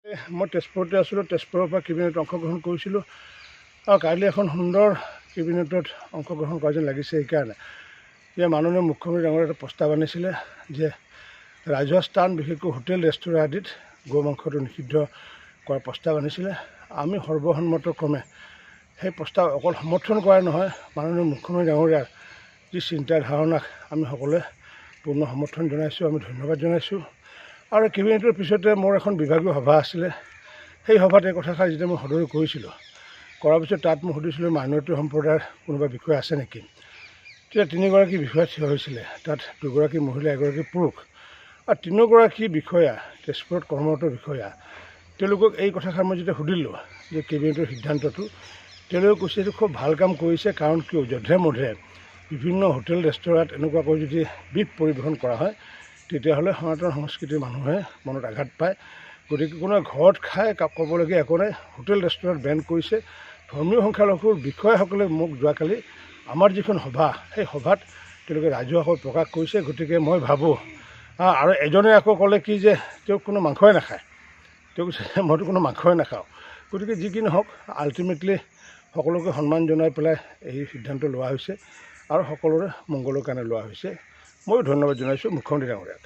মই তেজপুৰতে আছিলোঁ। তেজপুৰৰ পৰা কেবিনেটত অংশগ্ৰহণ কৰিছিলোঁ আৰু কাইলৈ এখন সুন্দৰ কেবিনেটত অংশগ্ৰহণ কৰা যেন লাগিছে। সেইকাৰণে যে মাননীয় মুখ্যমন্ত্ৰী ডাঙৰীয়াই এটা প্ৰস্তাৱ আনিছিলে যে ৰাজহুৱা স্থান বিশেষকৈ হোটেল ৰেষ্টুৰেণ্ট আদিত গো মাংসটো নিষিদ্ধ কৰাৰ প্ৰস্তাৱ আনিছিলে। আমি সৰ্বসন্মতক্ৰমে সেই প্ৰস্তাৱ অকল সমৰ্থন কৰাই নহয়, মাননীয় মুখ্যমন্ত্ৰী ডাঙৰীয়াৰ যি চিন্তা ধাৰণাক আমি সকলোৱে পূৰ্ণ সমৰ্থন জনাইছোঁ, আমি ধন্যবাদ জনাইছোঁ। আৰু কেবিনেটৰ পিছতে মোৰ এখন বিভাগীয় সভা আছিলে। সেই সভাত এই কথাষাৰ যেতিয়া মই সদৰি কৰিছিলোঁ, কৰাৰ পিছত তাত মই সুধিছিলোঁ মাইনৰিটি সম্প্ৰদায়ৰ কোনোবা বিষয়া আছে নেকি। তেতিয়া 3গৰাকী বিষয়া থিয় হৈছিলে। তাত 2গৰাকী মহিলা, 1গৰাকী পুৰুষ আৰু 3গৰাকী বিষয়া তেজপুৰত কৰ্মৰত বিষয়া। তেওঁলোকক এই কথাষাৰ মই যেতিয়া সুধিলোঁ যে কেবিনেটৰ সিদ্ধান্তটো, তেওঁলোকে কৈছে এইটো খুব ভাল কাম কৰিছে। কাৰণ কিয়, যধে মধে বিভিন্ন হোটেল ৰেষ্টুৰেণ্ট এনেকুৱাকৈ যদি বিধ পৰিৱেশন কৰা হয়, তেতিয়াহ'লে সনাতন সংস্কৃতিৰ মানুহে মনত আঘাত পায়। গতিকে কোনোবাই ঘৰত খাই ক'বলগীয়া একো নাই। হোটেল ৰেষ্টুৰেণ্ট বেন কৰিছে। ধৰ্মীয় সংখ্যালঘুৰ বিষয়াসকলে মোক যোৱাকালি আমাৰ যিখন সভা, সেই সভাত তেওঁলোকে ৰাজহুৱাকৈ প্ৰকাশ কৰিছে। গতিকে মই ভাবোঁ, আৰু এজনে আকৌ ক'লে কি যে তেওঁ কোনো মাংসই নাখায়। তেওঁ কৈছে মইতো কোনো মাংসই নাখাওঁ। গতিকে যি কি নহওক, আল্টিমেটলি সকলোকে সন্মান জনাই পেলাই এই সিদ্ধান্ত লোৱা হৈছে আৰু সকলোৰে মংগলৰ কাৰণে লোৱা হৈছে। ময়ো ধন্যবাদ জনাইছোঁ মুখ্যমন্ত্ৰী ডাঙৰীয়াক।